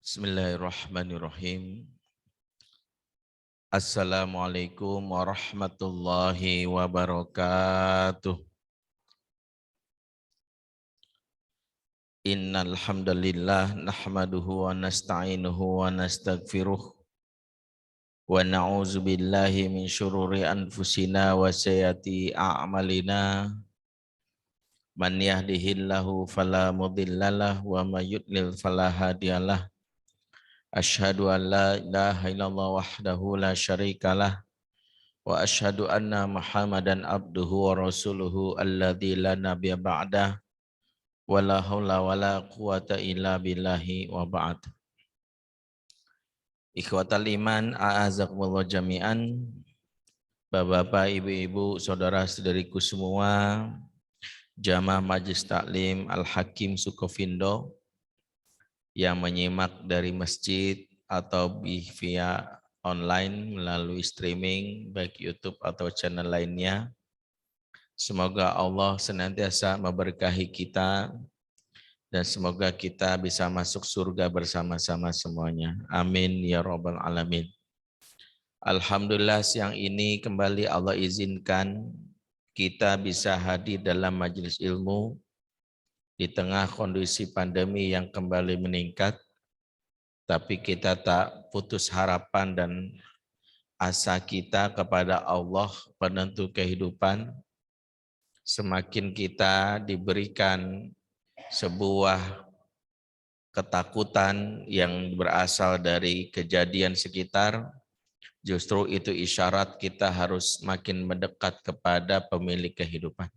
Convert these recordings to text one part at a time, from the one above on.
Bismillahirrahmanirrahim. Assalamualaikum warahmatullahi wabarakatuh. Innal hamdalillah nahmaduhu wa nasta'inuhu wa nastaghfiruh wa na'udzu billahi min syururi anfusina wa sayyiati a'malina. Man yahdihillahu fala mudhillalah wa may yudlil fala hadiyalah. Asyhadu an la ilaha illallah wahdahu la syarikalah wa asyhadu anna Muhammadan abduhu wa rasuluhu alladzi la nabiyya ba'dah wa la haula wa la quwata illa billahi wa ba'd. Ikhwatal iman, a'azakumullah jami'an. Bapak-bapak, ibu-ibu, saudara-saudariku semua, jamaah Majelis Taklim Al-Hakim Sukovindo yang menyimak dari masjid atau via online melalui streaming baik YouTube atau channel lainnya. Semoga Allah senantiasa memberkahi kita dan semoga kita bisa masuk surga bersama-sama semuanya. Amin ya rabbal alamin. Alhamdulillah siang ini kembali Allah izinkan kita bisa hadir dalam majelis ilmu di tengah kondisi pandemi yang kembali meningkat. Tapi kita tak putus harapan dan asa kita kepada Allah penentu kehidupan. Semakin kita diberikan sebuah ketakutan yang berasal dari kejadian sekitar, justru itu isyarat kita harus makin mendekat kepada pemilik kehidupan.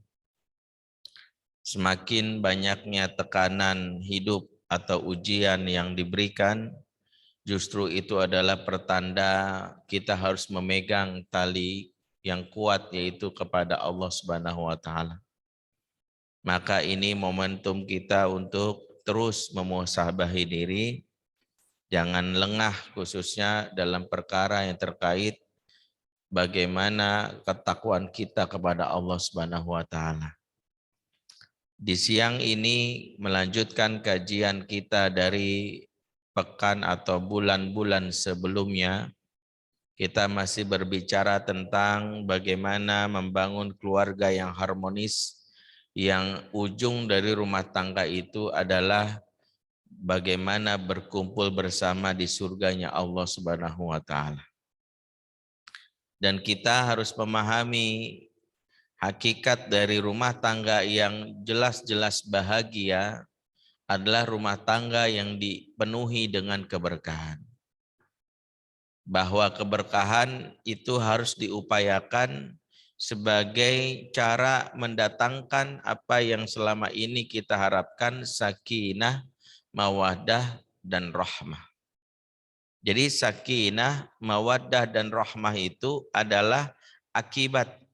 Semakin banyaknya tekanan hidup atau ujian yang diberikan, justru itu adalah pertanda kita harus memegang tali yang kuat, yaitu kepada Allah Subhanahu wa Ta'ala. Maka ini momentum kita untuk terus memuhasabahi diri, jangan lengah khususnya dalam perkara yang terkait bagaimana ketakwaan kita kepada Allah Subhanahu wa Ta'ala. Di siang ini melanjutkan kajian kita dari pekan atau bulan-bulan sebelumnya. Kita masih berbicara tentang bagaimana membangun keluarga yang harmonis, yang ujung dari rumah tangga itu adalah bagaimana berkumpul bersama di surganya Allah Subhanahu wa Ta'ala. Dan kita harus memahami hakikat dari rumah tangga yang jelas-jelas bahagia adalah rumah tangga yang dipenuhi dengan keberkahan. Bahwa keberkahan itu harus diupayakan sebagai cara mendatangkan apa yang selama ini kita harapkan, sakinah, mawaddah, dan rahmah. Jadi sakinah, mawaddah, dan rahmah itu adalah akibat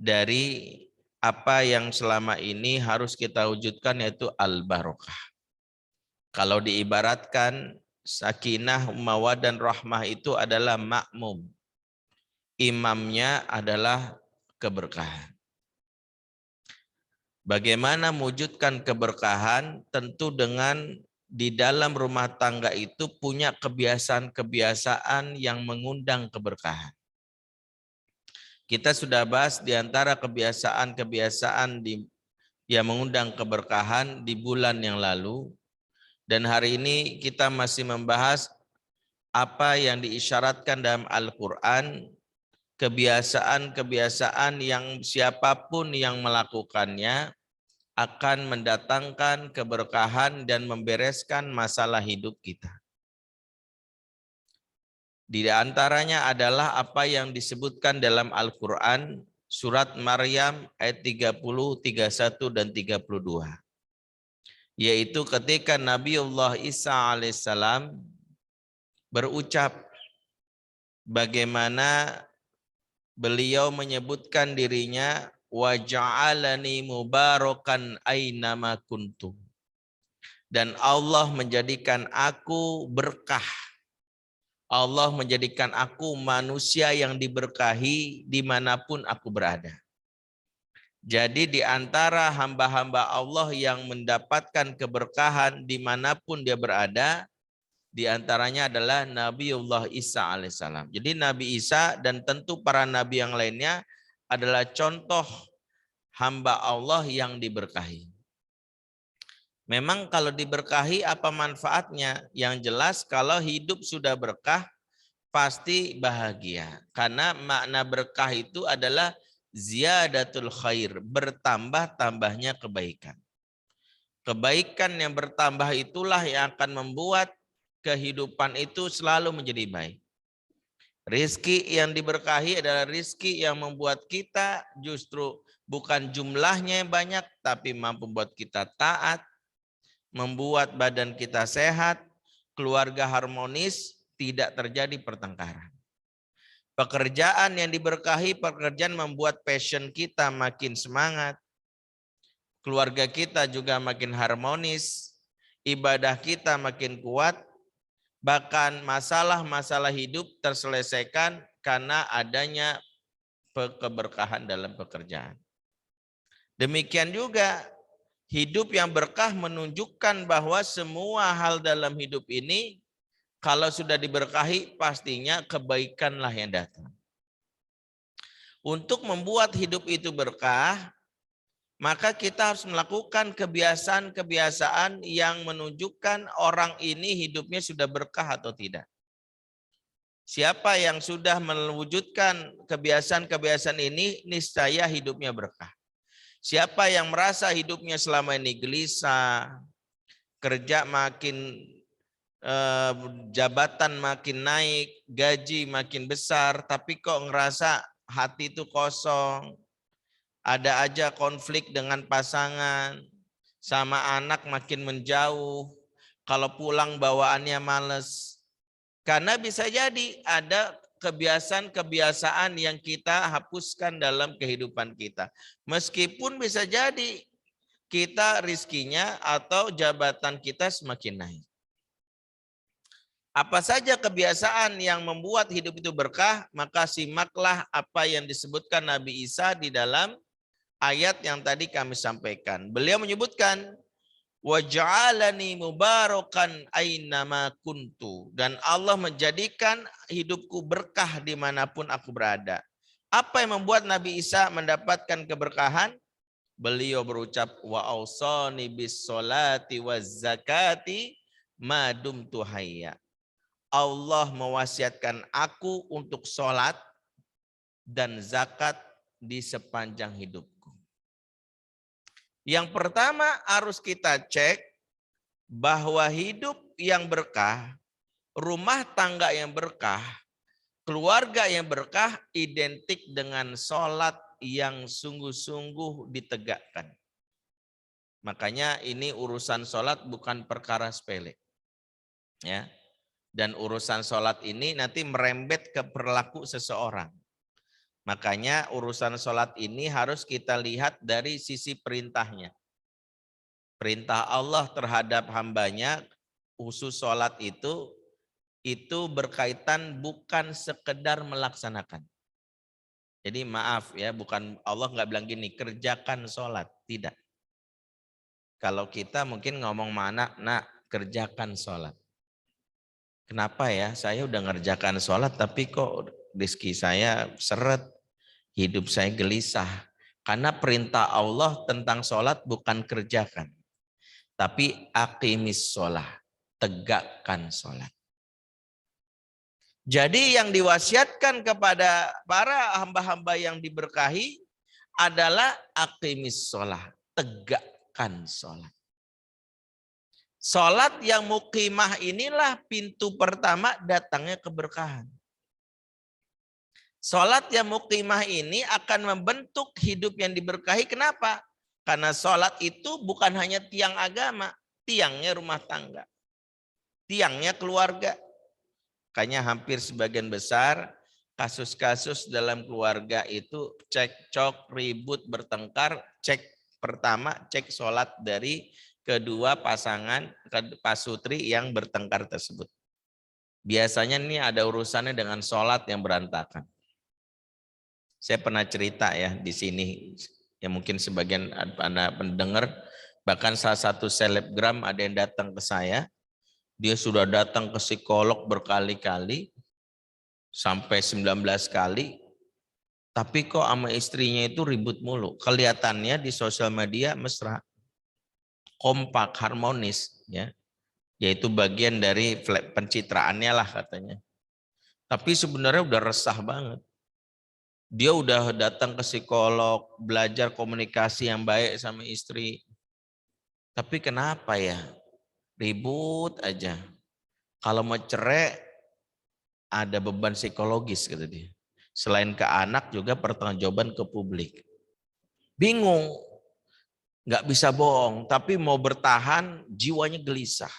dari apa yang selama ini harus kita wujudkan, yaitu al-barokah. Kalau diibaratkan sakinah, mawaddah, dan rahmah itu adalah makmum. Imamnya adalah keberkahan. Bagaimana mewujudkan keberkahan? Tentu dengan di dalam rumah tangga itu punya kebiasaan-kebiasaan yang mengundang keberkahan. Kita sudah bahas di antara kebiasaan-kebiasaan yang mengundang keberkahan di bulan yang lalu. Dan hari ini kita masih membahas apa yang diisyaratkan dalam Al-Quran, kebiasaan-kebiasaan yang siapapun yang melakukannya akan mendatangkan keberkahan dan membereskan masalah hidup kita. Di antaranya adalah apa yang disebutkan dalam Al-Quran, surat Maryam ayat 30, 31, dan 32. Yaitu ketika Nabiullah Isa alaihissalam berucap bagaimana beliau menyebutkan dirinya, wa ja'alani mubarakan ainama kuntum. Dan Allah menjadikan aku berkah. Allah menjadikan aku manusia yang diberkahi dimanapun aku berada. Jadi di antara hamba-hamba Allah yang mendapatkan keberkahan dimanapun dia berada, Di antaranya adalah Nabiullah Isa alaihissalam. Jadi Nabi Isa dan tentu para nabi yang lainnya adalah contoh hamba Allah yang diberkahi. Memang kalau diberkahi apa manfaatnya? Yang jelas kalau hidup sudah berkah pasti bahagia. Karena makna berkah itu adalah ziyadatul khair, bertambah-tambahnya kebaikan. Kebaikan yang bertambah itulah yang akan membuat kehidupan itu selalu menjadi baik. Rizki yang diberkahi adalah rizki yang membuat kita justru bukan jumlahnya yang banyak, tapi mampu membuat kita taat, membuat badan kita sehat, keluarga harmonis, tidak terjadi pertengkaran. Pekerjaan yang diberkahi, pekerjaan membuat passion kita makin semangat, keluarga kita juga makin harmonis, ibadah kita makin kuat, bahkan masalah-masalah hidup terselesaikan karena adanya keberkahan dalam pekerjaan. Demikian juga hidup yang berkah menunjukkan bahwa semua hal dalam hidup ini kalau sudah diberkahi pastinya kebaikanlah yang datang. Untuk membuat hidup itu berkah, maka kita harus melakukan kebiasaan-kebiasaan yang menunjukkan orang ini hidupnya sudah berkah atau tidak. Siapa yang sudah mewujudkan kebiasaan-kebiasaan ini, niscaya hidupnya berkah. Siapa yang merasa hidupnya selama ini gelisah, kerja makin jabatan makin naik, gaji makin besar, tapi kok ngerasa hati itu kosong, ada aja konflik dengan pasangan, sama anak makin menjauh, kalau pulang bawaannya males. Karena bisa jadi ada kebiasaan-kebiasaan yang kita hapuskan dalam kehidupan kita. Meskipun bisa jadi kita rizkinya atau jabatan kita semakin naik. Apa saja kebiasaan yang membuat hidup itu berkah, maka simaklah apa yang disebutkan Nabi Isa di dalam ayat yang tadi kami sampaikan. Beliau menyebutkan waj'alani mubarakan ainama kuntu, dan Allah menjadikan hidupku berkah dimanapun aku berada. Apa yang membuat Nabi Isa mendapatkan keberkahan? Beliau berucap wa ausani bis solati waz zakati ma dumtu hayya. Allah mewasiatkan aku untuk sholat dan zakat di sepanjang hidupku. Yang pertama harus kita cek bahwa hidup yang berkah, rumah tangga yang berkah, keluarga yang berkah identik dengan sholat yang sungguh-sungguh ditegakkan. Makanya ini urusan sholat bukan perkara sepele. Ya. Dan urusan sholat ini nanti merembet ke perilaku seseorang. Makanya urusan sholat ini harus kita lihat dari sisi perintahnya. Perintah Allah terhadap hambanya, khusus sholat itu berkaitan bukan sekedar melaksanakan. Jadi maaf ya, bukan Allah nggak bilang gini, kerjakan sholat. Tidak. Kalau kita mungkin ngomong mana, nak kerjakan sholat. Kenapa ya, saya udah ngerjakan sholat tapi kok rezeki saya seret, hidup saya gelisah. Karena perintah Allah tentang sholat bukan kerjakan, tapi aqimis sholat, tegakkan sholat. Jadi yang diwasiatkan kepada para hamba-hamba yang diberkahi adalah aqimis sholat, tegakkan sholat. Sholat yang muqimah inilah pintu pertama datangnya keberkahan. Sholat yang muqimah ini akan membentuk hidup yang diberkahi. Kenapa? Karena sholat itu bukan hanya tiang agama, tiangnya rumah tangga, tiangnya keluarga. Makanya hampir sebagian besar kasus-kasus dalam keluarga itu cekcok, ribut, bertengkar. Pertama cek sholat dari kedua pasangan pasutri yang bertengkar tersebut. Biasanya ini ada urusannya dengan sholat yang berantakan. Saya pernah cerita ya di sini, ya mungkin sebagian Anda pendengar, bahkan salah satu selebgram ada yang datang ke saya. Dia sudah datang ke psikolog berkali-kali, sampai 19 kali, tapi kok sama istrinya itu ribut mulu. Kelihatannya di sosial media mesra, kompak, harmonis, ya. Yaitu bagian dari pencitraannya lah katanya. Tapi sebenarnya udah resah banget. Dia udah datang ke psikolog, belajar komunikasi yang baik sama istri. Tapi kenapa ya? Ribut aja. Kalau mau cerai, ada beban psikologis kata dia. Selain ke anak juga pertanggungjawaban ke publik. Bingung, nggak bisa bohong, tapi mau bertahan jiwanya gelisah.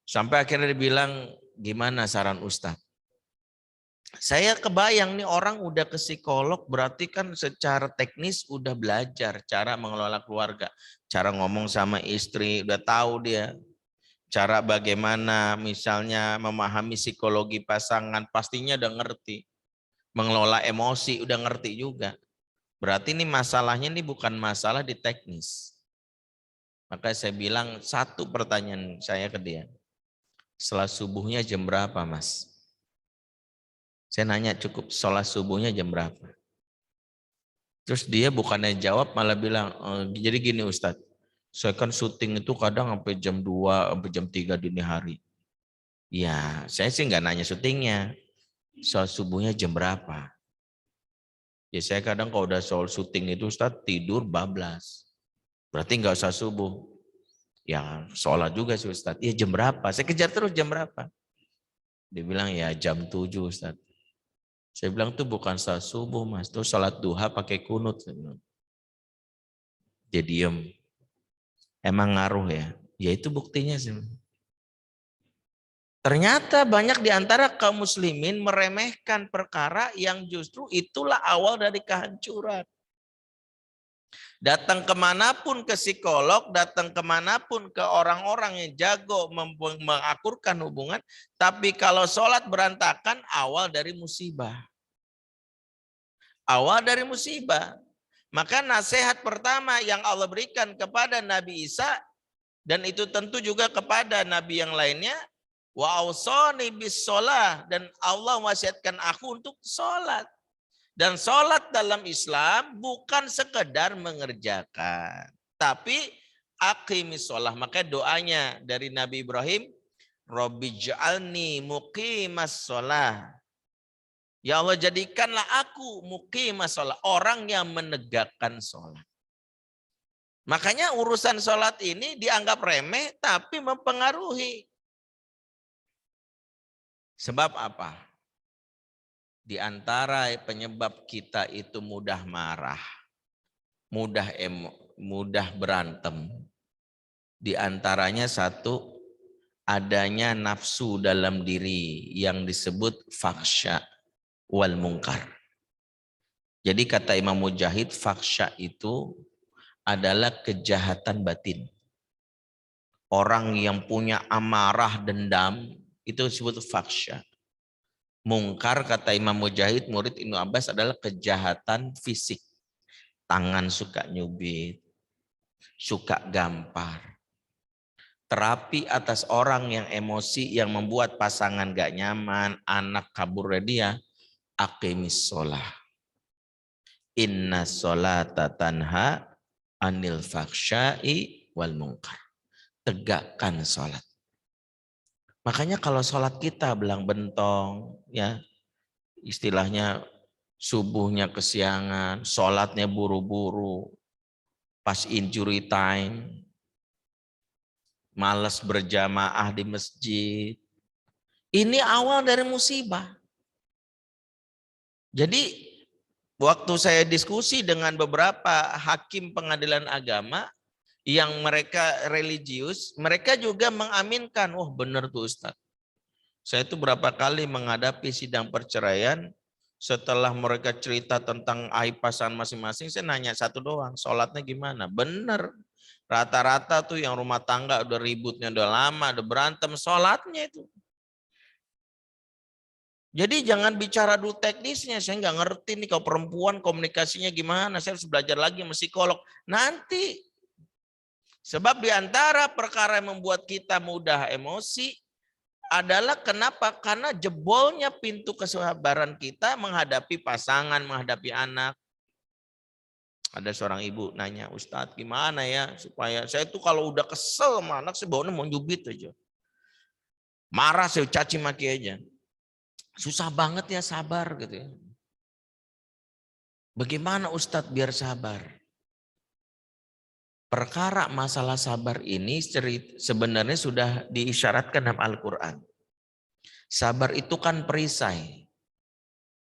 Sampai akhirnya dia bilang, gimana saran Ustadz? Saya kebayang nih orang udah ke psikolog berarti kan secara teknis udah belajar cara mengelola keluarga. Cara ngomong sama istri udah tahu dia. Cara bagaimana misalnya memahami psikologi pasangan pastinya udah ngerti. Mengelola emosi udah ngerti juga. Berarti ini masalahnya ini bukan masalah di teknis. Maka saya bilang satu pertanyaan saya ke dia. Setelah subuhnya jam berapa Mas? Saya nanya cukup sholat subuhnya jam berapa? Terus dia bukannya jawab malah bilang, jadi gini Ustadz, saya kan syuting itu kadang sampai jam 2, sampai jam 3 dini hari. Ya, saya sih nggak nanya syutingnya. Sholat subuhnya jam berapa? Ya saya kadang kalau udah soal syuting itu Ustadz tidur bablas. Berarti nggak usah subuh. Ya sholat juga sih Ustadz. Ya jam berapa? Saya kejar terus jam berapa? Dia bilang ya jam 7 Ustadz. Saya bilang tuh bukan salat subuh Mas, tuh salat duha pakai kunut. Dia diem. Emang ngaruh ya? Ya itu buktinya sih. Ternyata banyak di antara kaum muslimin meremehkan perkara yang justru itulah awal dari kehancuran. Datang kemanapun ke psikolog, datang kemanapun ke orang-orang yang jago mengakurkan hubungan, tapi kalau sholat berantakan awal dari musibah. Awal dari musibah. Maka nasihat pertama yang Allah berikan kepada Nabi Isa, dan itu tentu juga kepada Nabi yang lainnya, wa ausani bis sholah, dan Allah wasiatkan aku untuk sholat. Dan sholat dalam Islam bukan sekedar mengerjakan, tapi aqimis sholah. Maka doanya dari Nabi Ibrahim, Rabbi ja'alni muqimas sholah. Ya Allah jadikanlah aku muqimas sholat, orang yang menegakkan sholat. Makanya urusan sholat ini dianggap remeh tapi mempengaruhi. Sebab apa? Di antara penyebab kita itu mudah marah, mudah berantem. Di antaranya satu, adanya nafsu dalam diri yang disebut fakhsya wal mungkar. Jadi kata Imam Mujahid, fakhsya itu adalah kejahatan batin. Orang yang punya amarah dendam itu disebut fakhsya. Mungkar kata Imam Mujahid, murid Ibnu Abbas, adalah kejahatan fisik. Tangan suka nyubit, suka gampar. Terapi atas orang yang emosi yang membuat pasangan gak nyaman, anak kabur dari dia, aqimis sholah. Inna sholata tanha anil fakhsyai wal mungkar. Tegakkan sholat. Makanya kalau sholat kita belang bentong, ya istilahnya subuhnya kesiangan, sholatnya buru-buru, pas injury time, malas berjamaah di masjid. Ini awal dari musibah. Jadi waktu saya diskusi dengan beberapa hakim pengadilan agama yang mereka religius, mereka juga mengaminkan, wah benar tuh Ustadz. Saya itu berapa kali menghadapi sidang perceraian, setelah mereka cerita tentang aib pasangan masing-masing, saya nanya satu doang, sholatnya gimana? Bener, rata-rata tuh yang rumah tangga udah ributnya udah lama, udah berantem, sholatnya itu. Jadi jangan bicara dulu teknisnya, saya nggak ngerti nih kalau perempuan komunikasinya gimana, saya harus belajar lagi sama psikolog. Nanti Sebab di antara perkara yang membuat kita mudah emosi adalah kenapa? Karena jebolnya pintu kesabaran kita menghadapi pasangan, menghadapi anak. Ada seorang ibu nanya, Ustadz gimana ya supaya saya tuh kalau udah kesel sama anak, saya baunya mau nyubit aja. Marah saya caci maki aja. Susah banget ya sabar gitu ya. Bagaimana Ustadz biar sabar? Perkara masalah sabar ini sebenarnya sudah diisyaratkan dalam Al-Quran. Sabar itu kan perisai,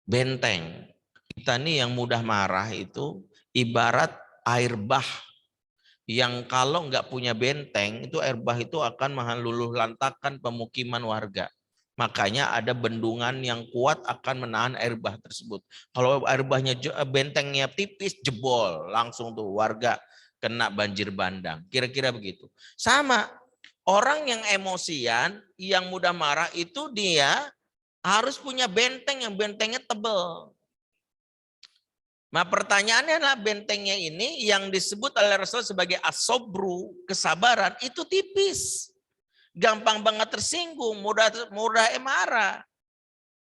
benteng. Kita nih yang mudah marah itu ibarat air bah yang kalau nggak punya benteng itu air bah itu akan meluluh lantakan pemukiman warga. Makanya ada bendungan yang kuat akan menahan air bah tersebut. Kalau air bahnya bentengnya tipis jebol langsung tuh warga kena banjir bandang. Kira-kira begitu. Sama orang yang emosian, yang mudah marah itu dia harus punya benteng yang bentengnya tebal. Nah pertanyaannya adalah bentengnya ini yang disebut oleh Rasul sebagai asobru, kesabaran, itu tipis. Gampang banget tersinggung, mudah marah.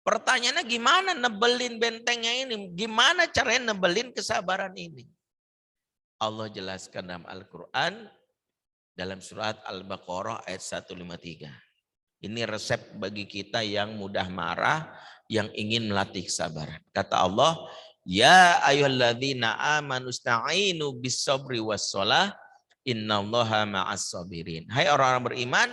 Pertanyaannya gimana nebelin bentengnya ini? Gimana caranya nebelin kesabaran ini? Allah jelaskan dalam Al-Quran, dalam surat Al-Baqarah ayat 153. Ini resep bagi kita yang mudah marah, yang ingin melatih kesabaran. Kata Allah, ya ayyuhalladzina amanu sta'inu bis-sabri was-shalah innallaha ma'as sabirin. Hai orang-orang beriman,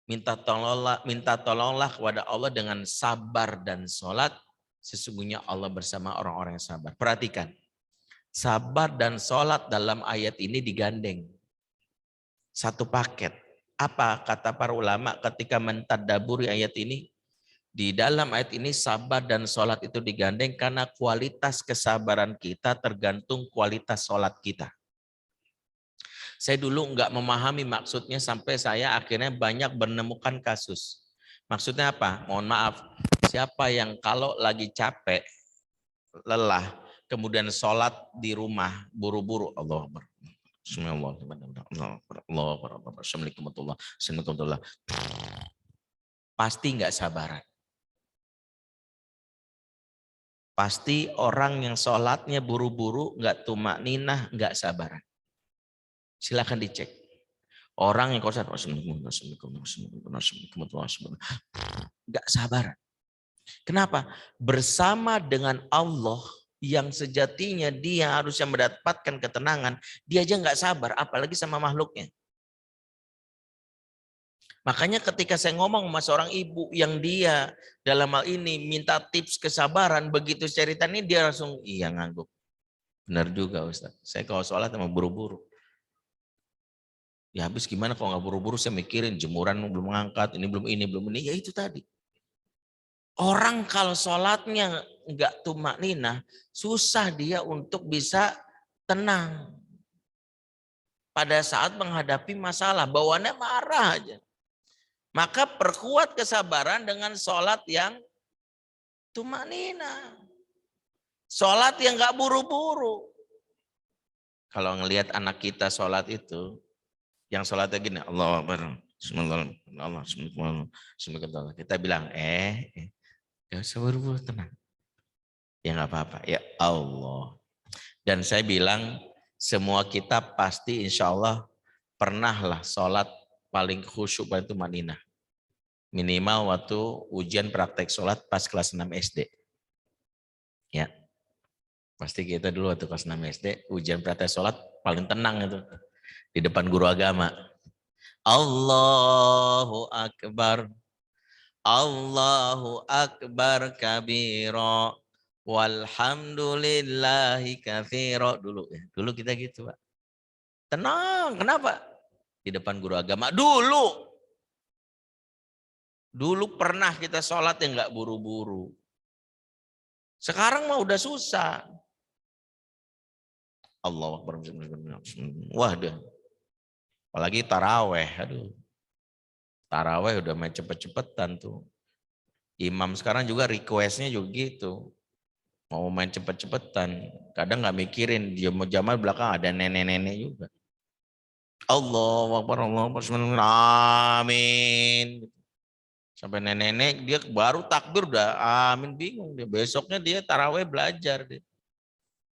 minta tolonglah kepada Allah dengan sabar dan sholat. Sesungguhnya Allah bersama orang-orang yang sabar. Perhatikan, sabar dan sholat dalam ayat ini digandeng. Satu paket. Apa kata para ulama ketika mentadaburi ayat ini? Di dalam ayat ini sabar dan sholat itu digandeng karena kualitas kesabaran kita tergantung kualitas sholat kita. Saya dulu nggak memahami maksudnya sampai saya akhirnya banyak menemukan kasus. Maksudnya apa? Mohon maaf, siapa yang kalau lagi capek, lelah, kemudian sholat di rumah, buru-buru, Allah Akbar. Pasti nggak sabaran. Pasti orang yang sholatnya buru-buru, nggak tumak ninah, nggak sabaran. Silakan dicek. Orang yang kosan nggak sabaran. Kenapa? Bersama dengan Allah yang sejatinya dia harusnya mendapatkan ketenangan, dia aja nggak sabar, apalagi sama makhluknya. Makanya ketika saya ngomong sama seorang ibu yang dia dalam hal ini minta tips kesabaran, begitu cerita ini dia langsung iya ngangguk. Benar juga Ustaz, saya kalau sholat sama buru-buru. Ya habis gimana kalau nggak buru-buru, saya mikirin jemuran belum ngangkat, ini belum ini, ya itu tadi. Orang kalau sholatnya nggak tumak ninah, susah dia untuk bisa tenang. Pada saat menghadapi masalah, bawaannya marah aja. Maka perkuat kesabaran dengan sholat yang tumak ninah. Sholat yang nggak buru-buru. Kalau ngelihat anak kita sholat itu, yang sholatnya gini, Allah Akbar, Allah, kita bilang, ya buru-buru tenang. Ya nggak apa-apa, ya Allah. Dan saya bilang, semua kita pasti insya Allah pernahlah sholat paling khusyuk itu tumanina. Minimal waktu ujian praktek sholat pas kelas 6 SD. Ya, pasti kita dulu waktu kelas 6 SD, ujian praktek sholat paling tenang itu. Di depan guru agama. Allahu Akbar. Allahu Akbar kabira. Walhamdulillahi katsira. Dulu ya. Dulu kita gitu, Pak. Tenang, kenapa? Di depan guru agama. Dulu pernah kita sholat yang nggak buru-buru. Sekarang mah udah susah. Allahu Akbar. Wah, deh. Apalagi taraweh, aduh. Taraweh udah main cepet-cepetan tuh. Imam sekarang juga requestnya juga gitu. Mau main cepet-cepetan. Kadang nggak mikirin, dia mau jamaah belakang ada nenek-nenek juga. Allahu Akbar, Allahu Akbar, amin. Sampai nenek-nenek dia baru takbir udah amin, bingung dia. Besoknya dia taraweh belajar dia.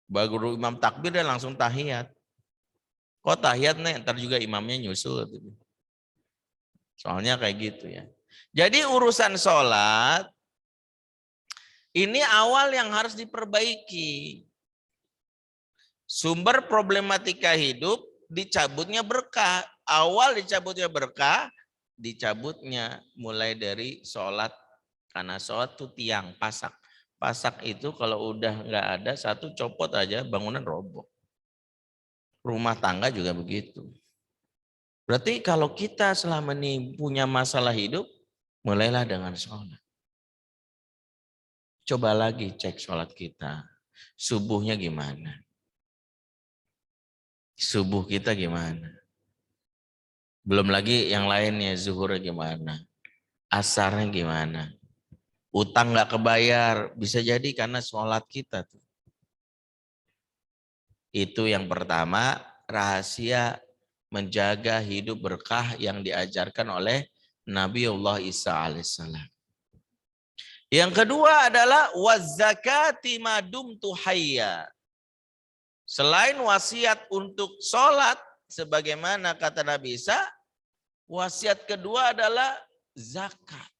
Baru imam takbir dia langsung tahiyat. Kok tahiyat nih? Ntar juga imamnya nyusul. Soalnya kayak gitu ya. Jadi urusan sholat ini awal yang harus diperbaiki. Sumber problematika hidup dicabutnya berkah. Awal dicabutnya berkah, dicabutnya mulai dari sholat. Karena sholat itu tiang, pasak. Pasak itu kalau udah nggak ada, satu copot aja bangunan roboh. Rumah tangga juga begitu. Berarti kalau kita selama ini punya masalah hidup, mulailah dengan sholat. Coba lagi cek sholat kita. Subuhnya gimana? Subuh kita gimana? Belum lagi yang lainnya, zuhurnya gimana? Asarnya gimana? Utang nggak kebayar, bisa jadi karena sholat kita tuh. Itu yang pertama, rahasia menjaga hidup berkah yang diajarkan oleh Nabiullah Isa alaihissalam. Yang kedua adalah wazakati madumtu hayya. Selain wasiat untuk sholat, sebagaimana kata Nabi Isa, wasiat kedua adalah zakat.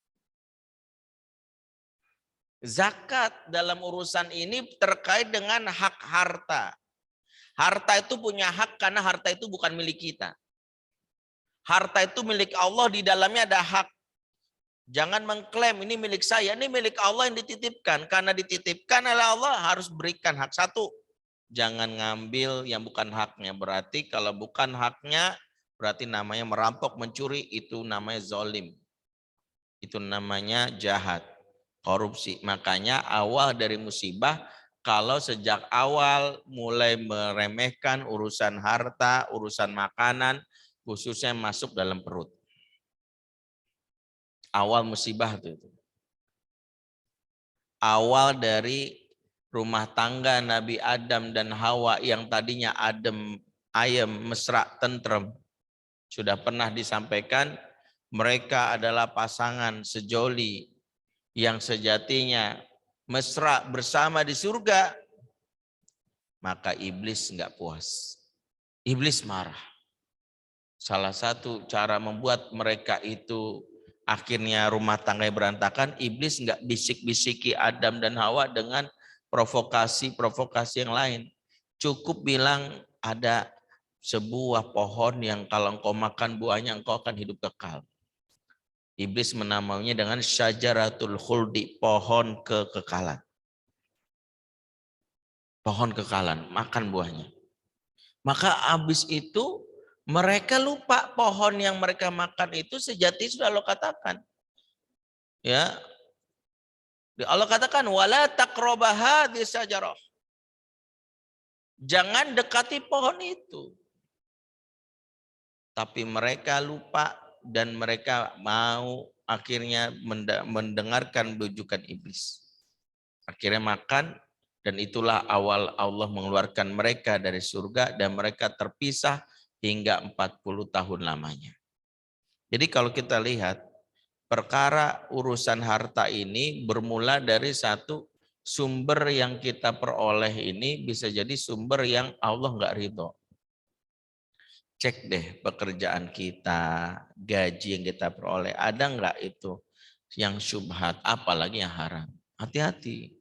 Zakat dalam urusan ini terkait dengan hak harta. Harta itu punya hak karena harta itu bukan milik kita. Harta itu milik Allah, di dalamnya ada hak. Jangan mengklaim ini milik saya, ini milik Allah yang dititipkan. Karena dititipkan oleh Allah harus berikan hak. Satu, jangan ngambil yang bukan haknya. Berarti kalau bukan haknya, berarti namanya merampok, mencuri, itu namanya zolim. Itu namanya jahat, korupsi. Makanya awal dari musibah, kalau sejak awal mulai meremehkan urusan harta, urusan makanan, khususnya masuk dalam perut. Awal musibah itu. Awal dari rumah tangga Nabi Adam dan Hawa yang tadinya adem, ayem, mesra, tentrem. Sudah pernah disampaikan, mereka adalah pasangan sejoli yang sejatinya mesra bersama di surga. Maka iblis nggak puas. Iblis marah. Salah satu cara membuat mereka itu akhirnya rumah tangga berantakan, iblis nggak bisik-bisiki Adam dan Hawa dengan provokasi-provokasi yang lain. Cukup bilang ada sebuah pohon yang kalau engkau makan buahnya engkau akan hidup kekal. Iblis menamainya dengan syajaratul khuldi, pohon kekekalan. Pohon kekekalan, makan buahnya. Maka habis itu mereka lupa pohon yang mereka makan itu sejati sudah Allah katakan. Ya. Allah katakan wala taqraba hadhihi syajarah. Jangan dekati pohon itu. Tapi mereka lupa dan mereka mau akhirnya mendengarkan bujukan iblis. Akhirnya makan, dan itulah awal Allah mengeluarkan mereka dari surga dan mereka terpisah hingga 40 tahun lamanya. Jadi kalau kita lihat, perkara urusan harta ini bermula dari satu sumber yang kita peroleh ini bisa jadi sumber yang Allah nggak ridho. Cek deh pekerjaan kita, gaji yang kita peroleh, ada nggak itu yang syubhat, apalagi yang haram. Hati-hati.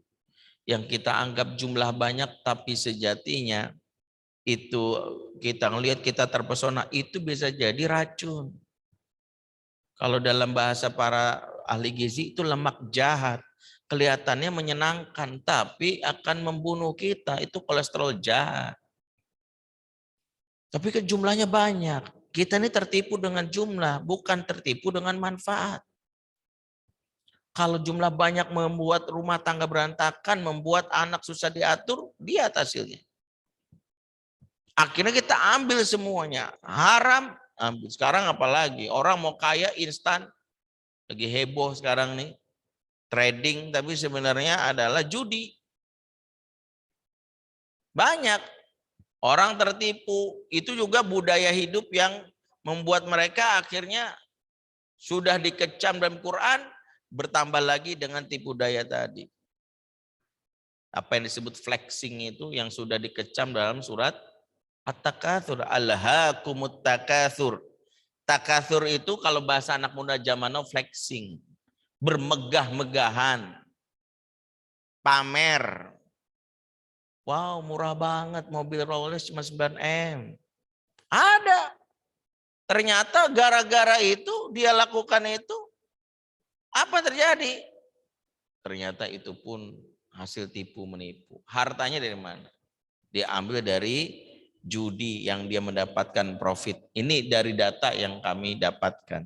Yang kita anggap jumlah banyak tapi sejatinya itu kita ngelihat kita terpesona, itu bisa jadi racun. Kalau dalam bahasa para ahli gizi itu lemak jahat. Kelihatannya menyenangkan tapi akan membunuh kita, itu kolesterol jahat. Tapi jumlahnya banyak. Kita ini tertipu dengan jumlah, bukan tertipu dengan manfaat. Kalau jumlah banyak membuat rumah tangga berantakan, membuat anak susah diatur, lihat hasilnya. Akhirnya kita ambil semuanya. Haram, ambil. Sekarang apalagi, orang mau kaya instan. Lagi heboh sekarang nih. Trading, tapi sebenarnya adalah judi. Banyak. Orang tertipu. Itu juga budaya hidup yang membuat mereka akhirnya sudah dikecam dalam Quran, bertambah lagi dengan tipu daya tadi. Apa yang disebut flexing itu yang sudah dikecam dalam surat At-Takatsur. Alhaakumut takatsur. Takatsur itu kalau bahasa anak muda zaman now flexing. Bermegah-megahan. Pamer. Wow, murah banget mobil Rolls cuma 9 M. Ada. Ternyata gara-gara itu dia lakukan itu, apa terjadi? Ternyata itu pun hasil tipu menipu. Hartanya dari mana? Diambil dari judi yang dia mendapatkan profit. Ini dari data yang kami dapatkan.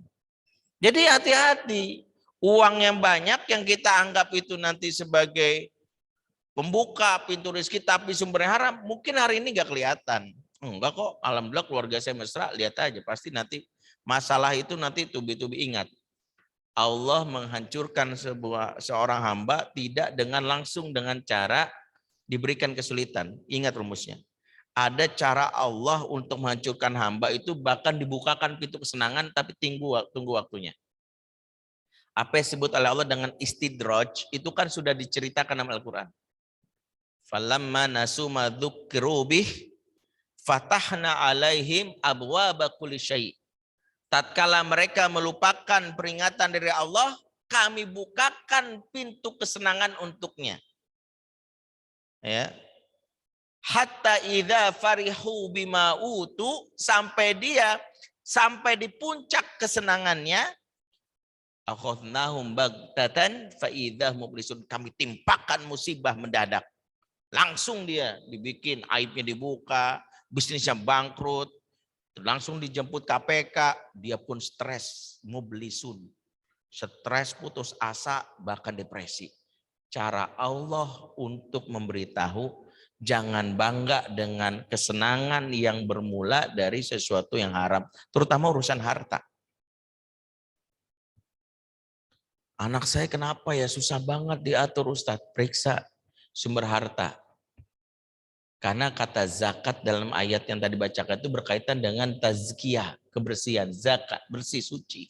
Jadi hati-hati. Uang yang banyak yang kita anggap itu nanti sebagai pembuka pintu rezeki tapi sumbernya haram, mungkin hari ini nggak kelihatan. Enggak kok, alhamdulillah keluarga saya mesra, lihat aja. Pasti nanti masalah itu nanti tubi-tubi. Ingat, Allah menghancurkan seorang hamba tidak dengan langsung dengan cara diberikan kesulitan. Ingat rumusnya. Ada cara Allah untuk menghancurkan hamba itu bahkan dibukakan pintu kesenangan tapi tunggu waktunya. Apa yang disebut oleh Allah dengan istidraj itu kan sudah diceritakan dalam Al-Quran. Falamma nasu ma dzukiru bih fatahna alaihim abwaba kulli syai'. Tatkala mereka melupakan peringatan dari Allah, kami bukakan pintu kesenangan untuknya. Ya. Hatta idza farihu bima utu, sampai di puncak kesenangannya, akhadnahum baghtatan fa idza mublisun, kami timpakan musibah mendadak. Langsung dia dibikin aibnya dibuka, bisnisnya bangkrut, langsung dijemput KPK, dia pun stres, mublisun. Stres, putus asa, bahkan depresi. Cara Allah untuk memberitahu, jangan bangga dengan kesenangan yang bermula dari sesuatu yang haram, terutama urusan harta. Anak saya kenapa ya susah banget diatur Ustadz? Periksa sumber harta. Karena kata zakat dalam ayat yang tadi bacakan itu berkaitan dengan tazkiyah, kebersihan, zakat, bersih, suci.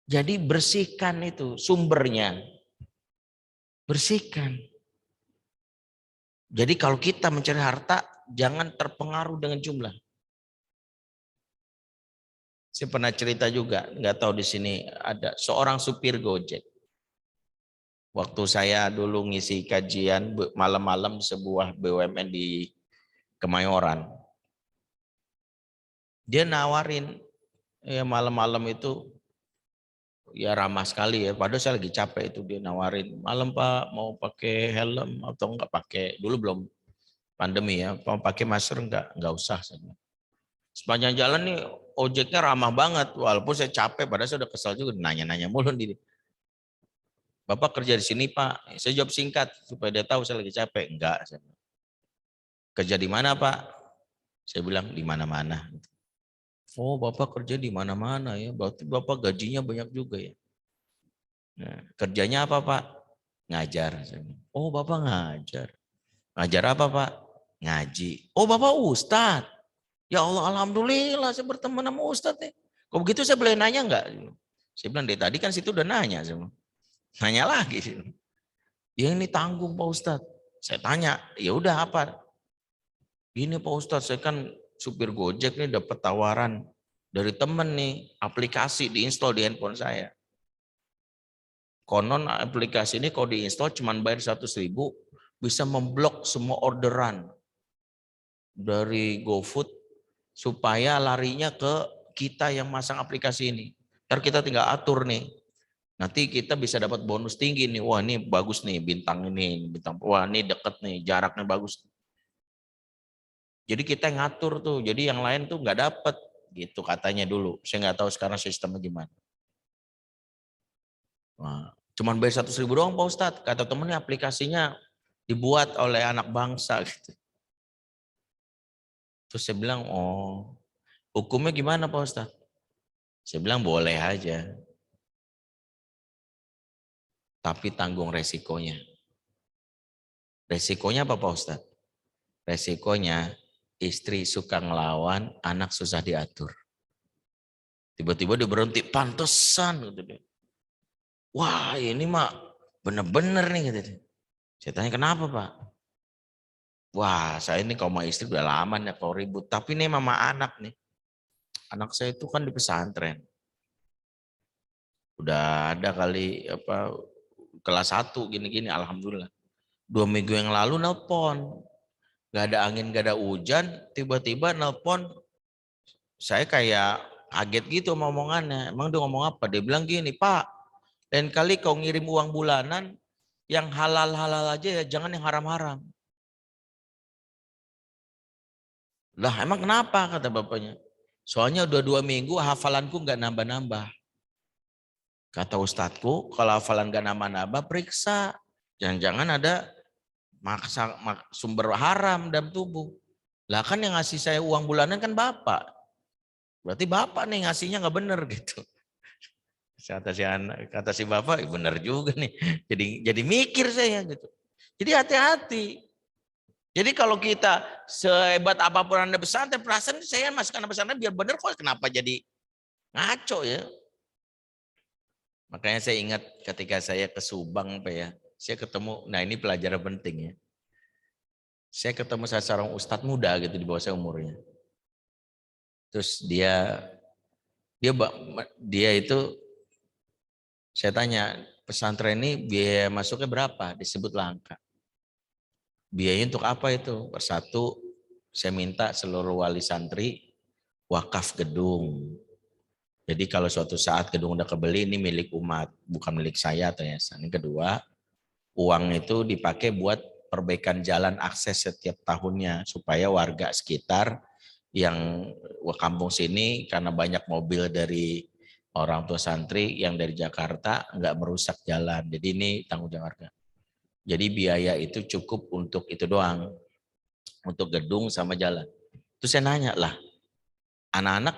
Jadi bersihkan itu sumbernya. Bersihkan. Jadi kalau kita mencari harta, jangan terpengaruh dengan jumlah. Saya pernah cerita juga, nggak tahu di sini ada seorang supir Gojek. Waktu saya dulu ngisi kajian malam-malam sebuah BUMN di Kemayoran. Dia nawarin ya malam-malam itu ya ramah sekali ya. Padahal saya lagi capek itu, dia nawarin, malam Pak mau pakai helm atau enggak pakai, dulu belum pandemi ya, mau pakai masker enggak usah. Sepanjang jalan nih ojeknya ramah banget, walaupun saya capek, padahal saya udah kesal juga nanya-nanya mulu nih. Bapak kerja di sini Pak? Saya jawab singkat supaya dia tahu saya lagi capek. Enggak. Kerja di mana Pak? Saya bilang di mana-mana. Oh Bapak kerja di mana-mana ya, berarti Bapak gajinya banyak juga ya. Nah, kerjanya apa Pak? Ngajar. Oh Bapak ngajar. Ngajar apa Pak? Ngaji. Oh Bapak Ustadz. Ya Allah, alhamdulillah saya berteman sama Ustadz ya. Kok begitu saya boleh nanya enggak? Saya bilang dari tadi kan situ udah nanya. Nanya lagi. Ya ini tanggung Pak Ustadz. Saya tanya, ya udah apa? Ini Pak Ustadz, saya kan supir Gojek nih dapat tawaran dari temen nih, aplikasi diinstal di handphone saya. Konon aplikasi ini kalau diinstal cuma bayar 100.000, bisa memblok semua orderan dari GoFood supaya larinya ke kita yang masang aplikasi ini. Ntar kita tinggal atur nih. Nanti kita bisa dapat bonus tinggi nih. Wah ini bagus nih bintang ini, bintang. Wah ini deket nih, jaraknya bagus. Jadi kita ngatur tuh. Jadi yang lain tuh nggak dapat gitu katanya dulu. Saya nggak tahu sekarang sistemnya gimana. Nah, cuman bayar 100.000 doang Pak Ustadz. Kata temennya aplikasinya dibuat oleh anak bangsa gitu. Terus saya bilang, oh hukumnya gimana Pak Ustadz? Saya bilang boleh aja. Tapi tanggung resikonya. Resikonya apa Pak Ustadz? Resikonya istri suka ngelawan, anak susah diatur. Tiba-tiba dia berhenti, pantesan gitu dia. Wah ini mah bener-bener nih gitu dia. Saya tanya kenapa Pak? Wah saya ini kalau sama istri udah lama nih kalau ribut. Tapi nih mama anak nih. Anak saya itu kan di pesantren. Udah ada kali apa kelas 1 gini-gini alhamdulillah. 2 minggu yang lalu nelpon. Gak ada angin, gak ada hujan. Tiba-tiba nelpon. Saya kayak kaget gitu sama omongannya. Emang dia ngomong apa? Dia bilang gini, Pak, lain kali kau ngirim uang bulanan yang halal-halal aja ya, jangan yang haram-haram. Lah emang kenapa kata bapaknya? Soalnya udah 2 minggu hafalanku nggak nambah-nambah. Kata ustadku kalau hafalan nggak nambah-nambah periksa. Jangan-jangan ada sumber haram dalam tubuh. Lah kan yang ngasih saya uang bulanan kan bapak. Berarti bapak nih ngasihnya nggak bener gitu. Kata si bapak, bener juga nih. Jadi mikir saya gitu. Jadi hati-hati. Jadi kalau kita sehebat apapun Anda pesantren, perasaan saya masukkan pesantren biar benar kok kenapa jadi ngaco ya. Makanya saya ingat ketika saya ke Subang Pak ya, saya ketemu, nah ini pelajaran penting ya. Saya ketemu seorang ustadz muda gitu di bawah saya umurnya. Terus dia itu saya tanya, pesantren ini biaya masuknya berapa? Disebutlah angka. Biayanya untuk apa itu? Persatu, saya minta seluruh wali santri wakaf gedung. Jadi kalau suatu saat gedung udah kebeli, ini milik umat, bukan milik saya atau yayasan. Yang kedua, uang itu dipakai buat perbaikan jalan akses setiap tahunnya supaya warga sekitar yang kampung sini karena banyak mobil dari orang tua santri yang dari Jakarta nggak merusak jalan. Jadi ini tanggung jawab warga. Jadi biaya itu cukup untuk itu doang, untuk gedung sama jalan. Terus saya nanya lah, anak-anak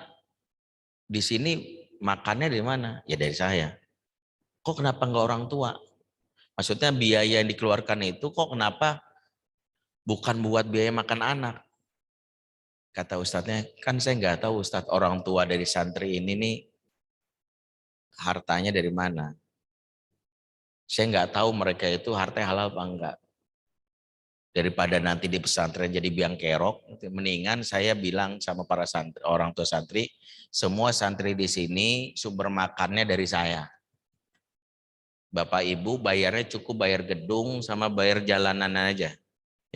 di sini makannya dari mana? Ya dari saya. Kok kenapa nggak orang tua? Maksudnya biaya yang dikeluarkan itu kok kenapa bukan buat biaya makan anak? Kata ustadznya, kan saya nggak tahu ustadz orang tua dari santri ini nih hartanya dari mana. Saya nggak tahu mereka itu hartanya halal apa enggak. Daripada nanti di pesantren jadi biang kerok, mendingan saya bilang sama para santri, orang tua santri, semua santri di sini sumber makannya dari saya. Bapak Ibu bayarnya cukup bayar gedung sama bayar jalanan aja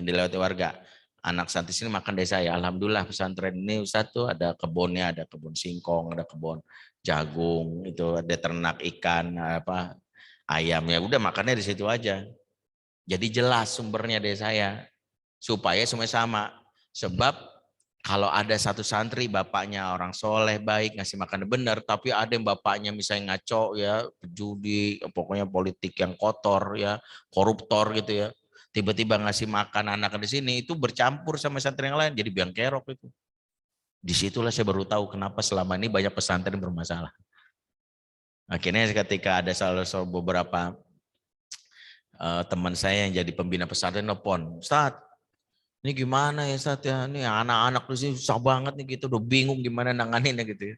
yang dilewati warga. Anak santri sini makan dari saya. Alhamdulillah pesantren ini Ustaz tuh ada kebunnya, ada kebun singkong, ada kebun jagung, itu ada ternak ikan, apa ayam ya udah makannya di situ aja. Jadi jelas sumbernya dari saya supaya semuanya sama. Sebab kalau ada satu santri bapaknya orang soleh baik ngasih makan benar, tapi ada yang bapaknya misalnya ngaco ya, judi, pokoknya politik yang kotor ya, koruptor gitu ya. Tiba-tiba ngasih makan anak di sini itu bercampur sama santri yang lain jadi biang kerok itu. Disitulah saya baru tahu kenapa selama ini banyak pesantren bermasalah. Akhirnya ketika ada salah satu beberapa teman saya yang jadi pembina pesantren nelpon, Ustaz, ini gimana ya Ustaz ya, ini anak-anak di sini susah banget nih gitu, udah bingung gimana nanganinnya gitu ya.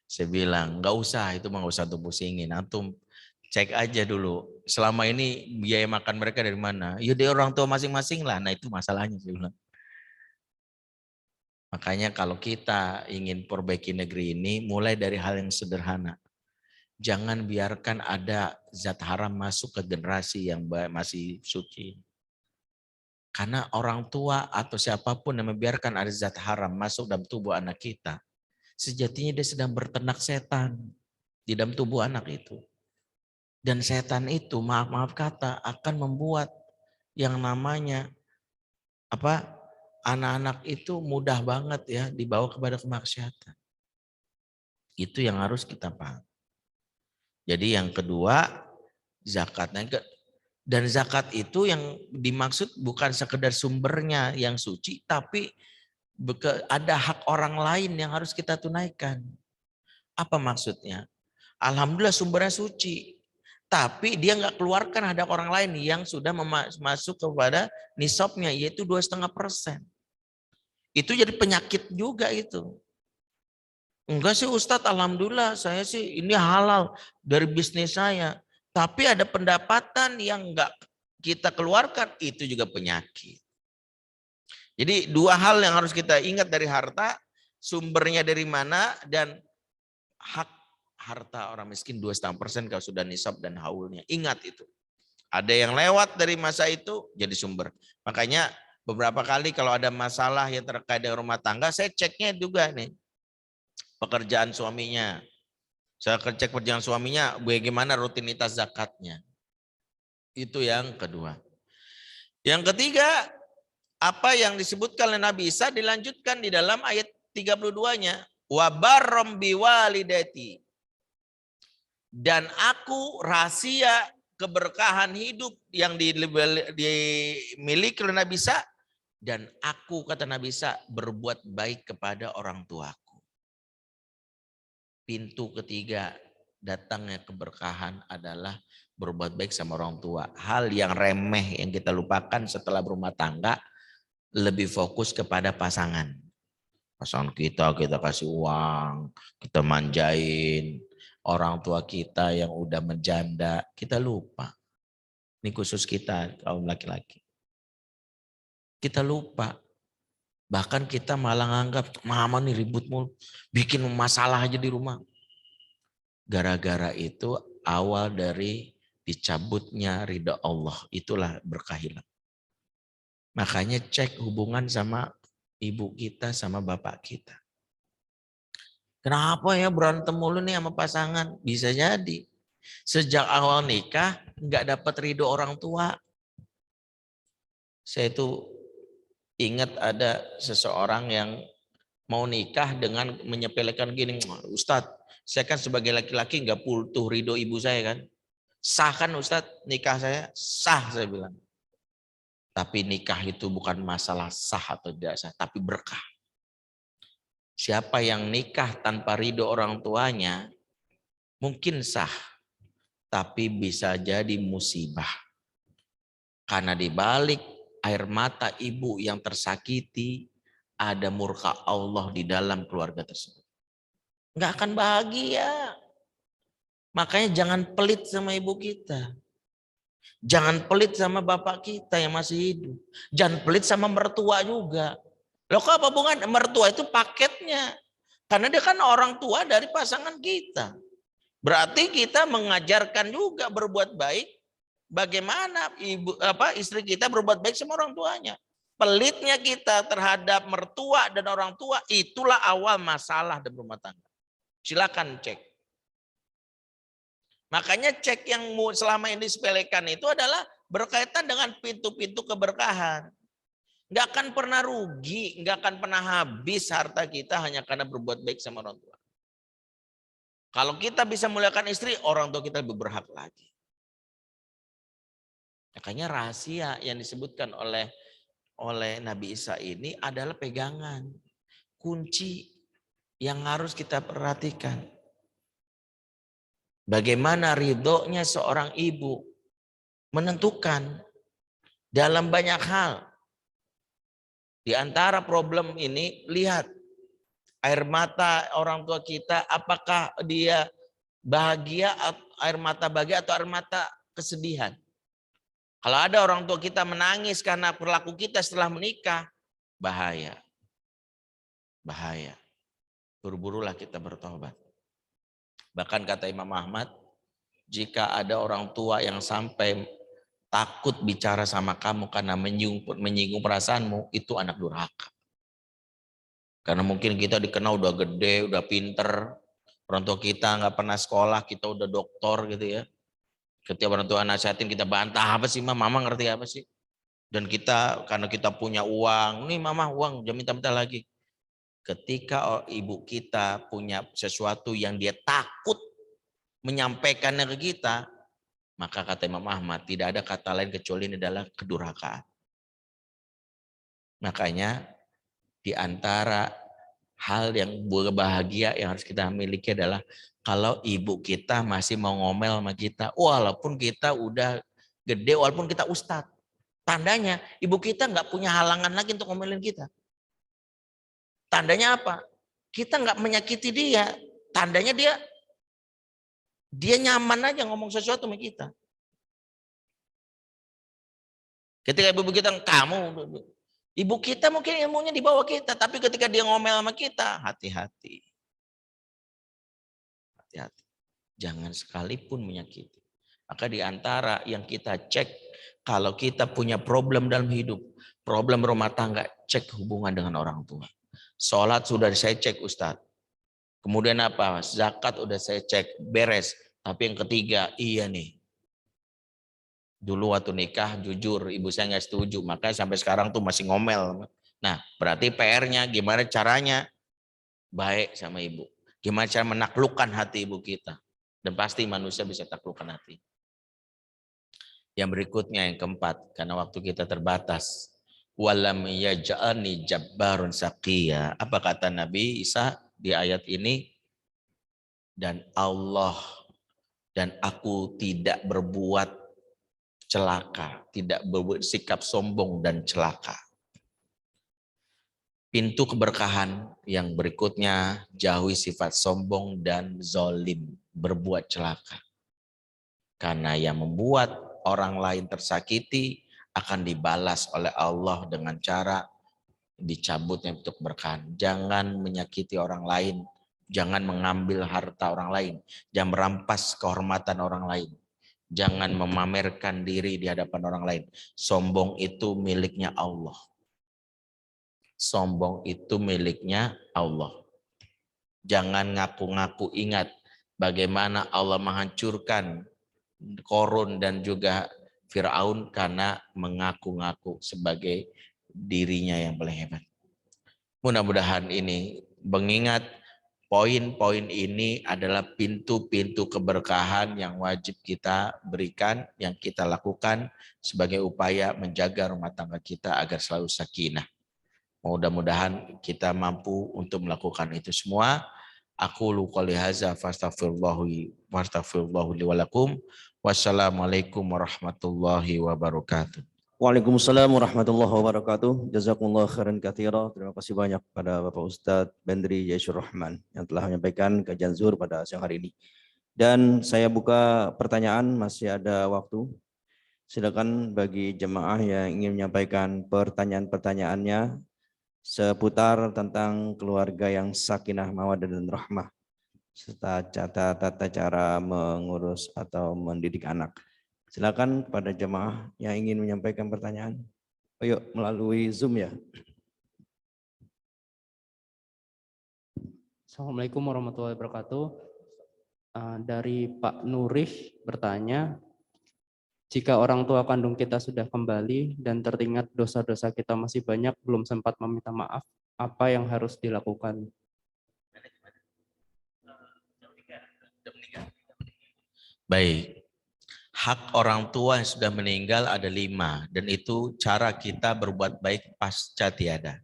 Saya bilang, nggak usah, itu mah nggak usah tuh pusingin, antum cek aja dulu, selama ini biaya makan mereka dari mana? Ya dari orang tua masing-masing lah, nah itu masalahnya saya bilang. Makanya kalau kita ingin perbaiki negeri ini, mulai dari hal yang sederhana. Jangan biarkan ada zat haram masuk ke generasi yang masih suci. Karena orang tua atau siapapun yang membiarkan ada zat haram masuk dalam tubuh anak kita, sejatinya dia sedang berternak setan di dalam tubuh anak itu. Dan setan itu, maaf kata, akan membuat yang namanya anak-anak itu mudah banget ya dibawa kepada kemaksiatan. Itu yang harus kita paham. Jadi yang kedua, zakatnya. Dan zakat itu yang dimaksud bukan sekedar sumbernya yang suci, tapi ada hak orang lain yang harus kita tunaikan. Apa maksudnya? Alhamdulillah sumbernya suci. Tapi dia nggak keluarkan ada orang lain yang sudah masuk kepada nisabnya, yaitu 2,5%. Itu jadi penyakit juga itu. Enggak sih Ustadz, alhamdulillah saya sih ini halal dari bisnis saya. Tapi ada pendapatan yang enggak kita keluarkan, itu juga penyakit. Jadi dua hal yang harus kita ingat dari harta, sumbernya dari mana, dan hak harta orang miskin 2,5% kalau sudah nisab dan haulnya. Ingat itu. Ada yang lewat dari masa itu jadi sumber. Makanya beberapa kali kalau ada masalah yang terkait dengan rumah tangga, saya ceknya juga nih. Pekerjaan suaminya. Saya cek pekerjaan suaminya, bagaimana rutinitas zakatnya. Itu yang kedua. Yang ketiga, apa yang disebutkan oleh Nabi Isa dilanjutkan di dalam ayat 32-nya. Wa barrom biwalidati. Dan aku rahasia keberkahan hidup yang dimiliki oleh Nabi Isa. Dan aku, kata Nabi Isa, berbuat baik kepada orang tuaku. Pintu ketiga datangnya keberkahan adalah berbuat baik sama orang tua. Hal yang remeh yang kita lupakan setelah berumah tangga, lebih fokus kepada pasangan. Pasangan kita kasih uang, kita manjain. Orang tua kita yang udah menjanda, kita lupa. Ini khusus kita, kaum laki-laki. Kita lupa. Bahkan kita malah nganggap, mama nih ribut mulu, bikin masalah aja di rumah. Gara-gara itu awal dari dicabutnya ridha Allah, itulah berkah hilang. Makanya cek hubungan sama ibu kita sama bapak kita. Kenapa ya berantem mulu nih sama pasangan? Bisa jadi sejak awal nikah nggak dapat ridho orang tua. Saya itu ingat ada seseorang yang mau nikah dengan menyepelekan gini, Ustadz, saya kan sebagai laki-laki nggak butuh ridho ibu saya kan. Sah kan Ustadz nikah saya? Sah, saya bilang. Tapi nikah itu bukan masalah sah atau tidak sah, tapi berkah. Siapa yang nikah tanpa ridho orang tuanya, mungkin sah, tapi bisa jadi musibah. Karena di balik air mata ibu yang tersakiti, ada murka Allah di dalam keluarga tersebut. Nggak akan bahagia. Makanya jangan pelit sama ibu kita. Jangan pelit sama bapak kita yang masih hidup. Jangan pelit sama mertua juga. Loh kok apa hubungan? Mertua itu paketnya. Karena dia kan orang tua dari pasangan kita. Berarti kita mengajarkan juga berbuat baik. Bagaimana istri kita berbuat baik sama orang tuanya. Pelitnya kita terhadap mertua dan orang tua, itulah awal masalah dalam rumah tangga. Silakan cek. Makanya cek yang selama ini disepelekan itu adalah berkaitan dengan pintu-pintu keberkahan. Nggak akan pernah rugi, nggak akan pernah habis harta kita hanya karena berbuat baik sama orang tua. Kalau kita bisa muliakan istri, orang tua kita lebih berhak lagi. Makanya rahasia yang disebutkan oleh Nabi Isa ini adalah pegangan, kunci yang harus kita perhatikan. Bagaimana ridhonya seorang ibu menentukan dalam banyak hal. Di antara problem ini, lihat air mata orang tua kita, apakah dia bahagia, air mata bahagia atau air mata kesedihan. Kalau ada orang tua kita menangis karena perilaku kita setelah menikah, bahaya. Bahaya. Buru-burulah kita bertobat. Bahkan kata Imam Ahmad, jika ada orang tua yang sampai takut bicara sama kamu karena menyinggung perasaanmu, itu anak durhaka. Karena mungkin kita dikenal udah gede, udah pinter, orang tua kita nggak pernah sekolah, kita udah doktor gitu ya. Ketika orang tua nasihatin kita bantah, apa sih mama ngerti apa sih? Dan kita karena kita punya uang, nih mama uang, jangan minta-minta lagi. Ketika ibu kita punya sesuatu yang dia takut menyampaikannya ke kita, maka kata Imam Ahmad, tidak ada kata lain kecuali ini adalah kedurhakaan. Makanya di antara hal yang berbahagia yang harus kita miliki adalah kalau ibu kita masih mau ngomel sama kita, walaupun kita udah gede, walaupun kita ustadz. Tandanya ibu kita nggak punya halangan lagi untuk ngomelin kita. Tandanya apa? Kita nggak menyakiti dia. Tandanya dia nyaman aja ngomong sesuatu sama kita. Ketika ibu kita, ibu kita mungkin ilmunya di bawah kita, tapi ketika dia ngomel sama kita, hati-hati. Hati-hati. Jangan sekalipun menyakiti. Maka di antara yang kita cek, kalau kita punya problem dalam hidup, problem rumah tangga, cek hubungan dengan orang tua. Sholat sudah saya cek Ustadz. Kemudian apa? Zakat udah saya cek, beres. Tapi yang ketiga, iya nih. Dulu waktu nikah, jujur, ibu saya nggak setuju. Makanya sampai sekarang tuh masih ngomel. Nah, berarti PR-nya gimana caranya baik sama ibu. Gimana cara menaklukkan hati ibu kita. Dan pasti manusia bisa taklukkan hati. Yang berikutnya, yang keempat, karena waktu kita terbatas. Walam yaj'alni jabbarun saqiyya. Apa kata Nabi Isa di ayat ini? Dan Allah dan aku tidak berbuat celaka, tidak bersikap sombong dan celaka. Pintu keberkahan yang berikutnya, jauhi sifat sombong dan zolim, berbuat celaka. Karena yang membuat orang lain tersakiti akan dibalas oleh Allah dengan cara dicabutnya pintu keberkahan. Jangan menyakiti orang lain, jangan mengambil harta orang lain, jangan merampas kehormatan orang lain. Jangan memamerkan diri di hadapan orang lain. Sombong itu miliknya Allah. Sombong itu miliknya Allah. Jangan ngaku-ngaku. Ingat bagaimana Allah menghancurkan Korun dan juga Fir'aun karena mengaku-ngaku sebagai dirinya yang paling hebat. Mudah-mudahan ini mengingat poin-poin ini adalah pintu-pintu keberkahan yang wajib kita berikan, yang kita lakukan sebagai upaya menjaga rumah tangga kita agar selalu sakinah. Mudah-mudahan kita mampu untuk melakukan itu semua. Aku qouli hadza fastaghfirullahu li wa lakum. Wassalamualaikum warahmatullahi wabarakatuh. Waalaikumsalam warahmatullahi wabarakatuh. Jazakumullah khairan katsira. Terima kasih banyak pada Bapak Ustadz Bendri Yaisur Rahman yang telah menyampaikan kajian zuhur pada siang hari ini. Dan saya buka pertanyaan, masih ada waktu. Silakan bagi jemaah yang ingin menyampaikan pertanyaan-pertanyaannya seputar tentang keluarga yang sakinah, mawaddah dan rahmah serta tata cara mengurus atau mendidik anak. Silakan kepada jemaah yang ingin menyampaikan pertanyaan. Ayo melalui Zoom ya. Assalamualaikum warahmatullahi wabarakatuh. Dari Pak Nurih bertanya, jika orang tua kandung kita sudah kembali dan teringat dosa-dosa kita masih banyak, belum sempat meminta maaf, apa yang harus dilakukan? Baik. Hak orang tua yang sudah meninggal ada 5 dan itu cara kita berbuat baik pasca tiada.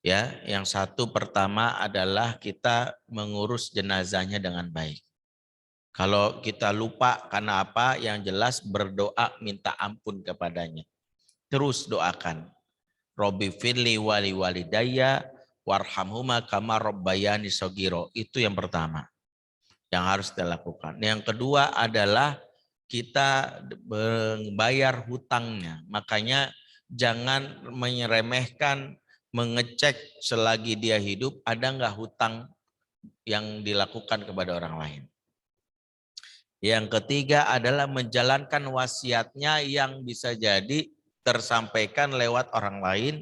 Ya, yang satu pertama adalah kita mengurus jenazahnya dengan baik. Kalau kita lupa karena apa, yang jelas berdoa minta ampun kepadanya. Terus doakan. Robbi firli wali walidayya warhamhuma kama rabbayani shogiro. Itu yang pertama yang harus dilakukan. Yang kedua adalah kita membayar hutangnya. Makanya jangan meremehkan, mengecek selagi dia hidup ada nggak hutang yang dilakukan kepada orang lain. Yang ketiga adalah menjalankan wasiatnya yang bisa jadi tersampaikan lewat orang lain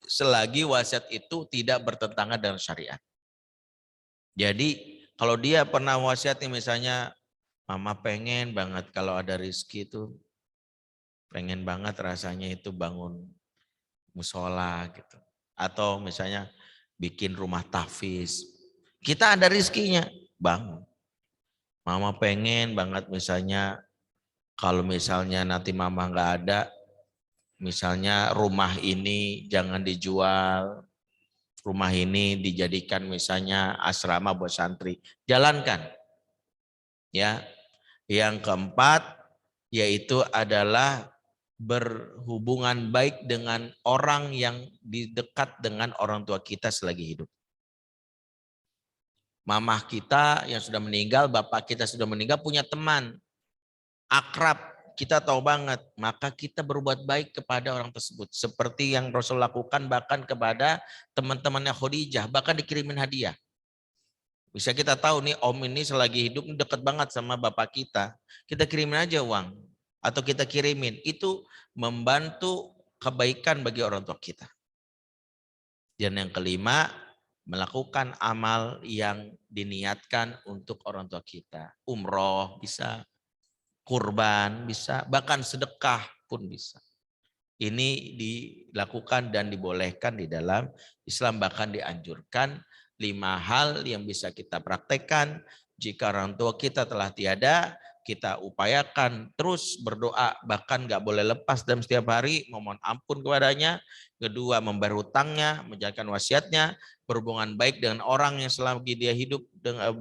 selagi wasiat itu tidak bertentangan dengan syariat. Jadi kalau dia pernah wasiatnya misalnya, mama pengen banget kalau ada rezeki itu, pengen banget rasanya itu bangun musola gitu. Atau misalnya bikin rumah tahfiz. Kita ada rezekinya, bangun. Mama pengen banget misalnya, kalau misalnya nanti mama nggak ada, misalnya rumah ini jangan dijual, rumah ini dijadikan misalnya asrama buat santri, jalankan. Ya. Yang keempat yaitu adalah berhubungan baik dengan orang yang dekat dengan orang tua kita selagi hidup. Mamah kita yang sudah meninggal, bapak kita sudah meninggal, punya teman akrab, kita tahu banget, maka kita berbuat baik kepada orang tersebut. Seperti yang Rasul lakukan bahkan kepada teman-temannya Khadijah, bahkan dikirimin hadiah. Bisa kita tahu nih om ini selagi hidup dekat banget sama bapak kita kirimin aja uang. Atau kita kirimin, itu membantu kebaikan bagi orang tua kita. Dan yang kelima, melakukan amal yang diniatkan untuk orang tua kita. Umroh bisa, kurban bisa, bahkan sedekah pun bisa. Ini dilakukan dan dibolehkan di dalam Islam, bahkan dianjurkan. 5 hal yang bisa kita praktekkan jika orang tua kita telah tiada, kita upayakan terus berdoa, bahkan nggak boleh lepas dalam setiap hari, memohon ampun kepadanya. Kedua, membayar hutangnya, menjalankan wasiatnya, berhubungan baik dengan orang yang selagi dia hidup, dengan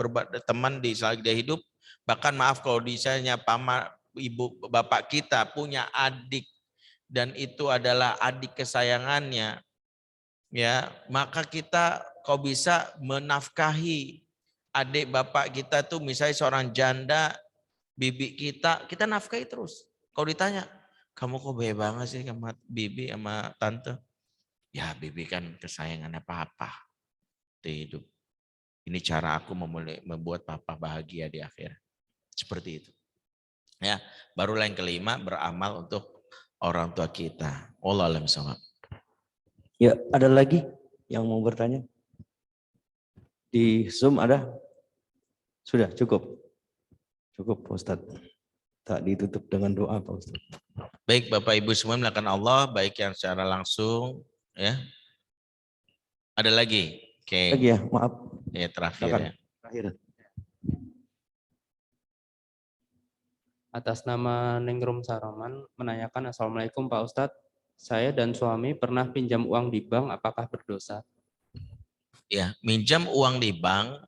teman di selagi dia hidup. Bahkan maaf kalau misalnya paman, ibu, bapak kita punya adik dan itu adalah adik kesayangannya, ya, maka kita kok bisa menafkahi adik bapak kita tuh, misalnya seorang janda, bibi kita nafkahi terus. Kalau ditanya, kamu kok baik banget sih sama bibi sama tante? Ya bibi kan kesayangannya papa di hidup. Ini cara aku membuat papa bahagia di akhir. Seperti itu. Ya, barulah yang kelima, beramal untuk orang tua kita. Wallahu a'lam bishawab. Ya, ada lagi yang mau bertanya? Di Zoom ada? Sudah cukup. Cukup Pak Ustadz. Tak ditutup dengan doa Pak Ustadz. Baik Bapak Ibu semua melakukan Allah, baik yang secara langsung, ya. Ada lagi? Oke. Lagi ya, maaf. Ya terakhir Silakan. ya. Terakhir. Atas nama Ningrum Saroman menanyakan, Assalamualaikum Pak Ustadz, saya dan suami pernah pinjam uang di bank, apakah berdosa? Ya, minjam uang di bank,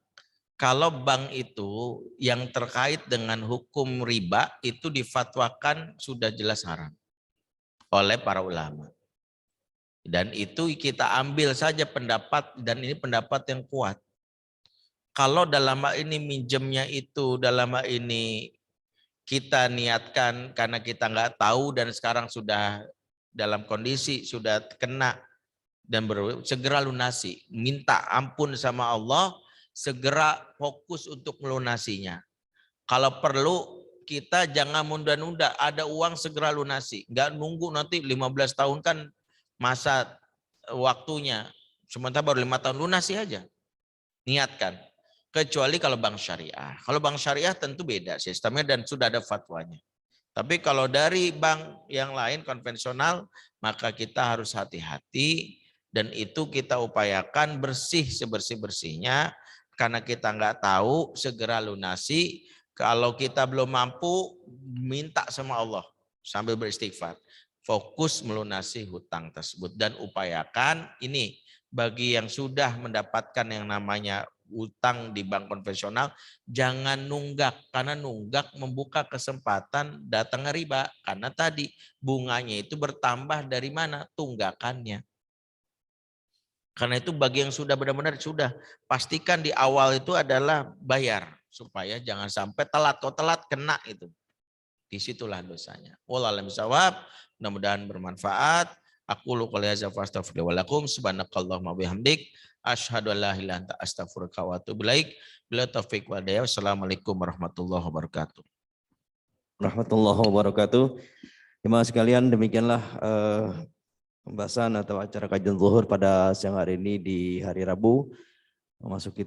kalau bank itu yang terkait dengan hukum riba itu difatwakan sudah jelas haram oleh para ulama. Dan itu kita ambil saja pendapat, dan ini pendapat yang kuat. Kalau dalam hal ini minjemnya itu dalam hal ini kita niatkan karena kita nggak tahu dan sekarang sudah dalam kondisi sudah kena dan segera lunasi, minta ampun sama Allah, segera fokus untuk melunasinya. Kalau perlu kita jangan nunda-nunda, ada uang segera lunasi, nggak nunggu nanti 15 tahun kan masa waktunya, sementara baru 5 tahun, lunasi aja, niatkan. Kecuali kalau bank syariah. Kalau bank syariah tentu beda sistemnya dan sudah ada fatwanya. Tapi kalau dari bank yang lain konvensional, maka kita harus hati-hati dan itu kita upayakan bersih sebersih-bersihnya karena kita nggak tahu, segera lunasi. Kalau kita belum mampu, minta sama Allah sambil beristighfar. Fokus melunasi hutang tersebut dan upayakan ini bagi yang sudah mendapatkan yang namanya utang di bank konvensional, jangan nunggak, karena nunggak membuka kesempatan datang riba, karena tadi bunganya itu bertambah dari mana? Tunggakannya. Karena itu bagi yang sudah benar-benar sudah, pastikan di awal itu adalah bayar supaya jangan sampai telat. Kok telat kena itu. Disitulah dosanya. Wallahu a'lam bishawab. Mudah-mudahan bermanfaat. Aku lu qouli hadza fa astaghfiru wa lakum subhanakallahumma bihamdik asyhadu an la ilaha illa anta astaghfiruka wa atubu ilaik. Bila taufik wal hidayah. Wassalamualaikum warahmatullahi wabarakatuh. Warahmatullahi wabarakatuh. Jemaah sekalian, demikianlah pembahasan atau acara kajian zuhur pada siang hari ini di hari Rabu. Memasuki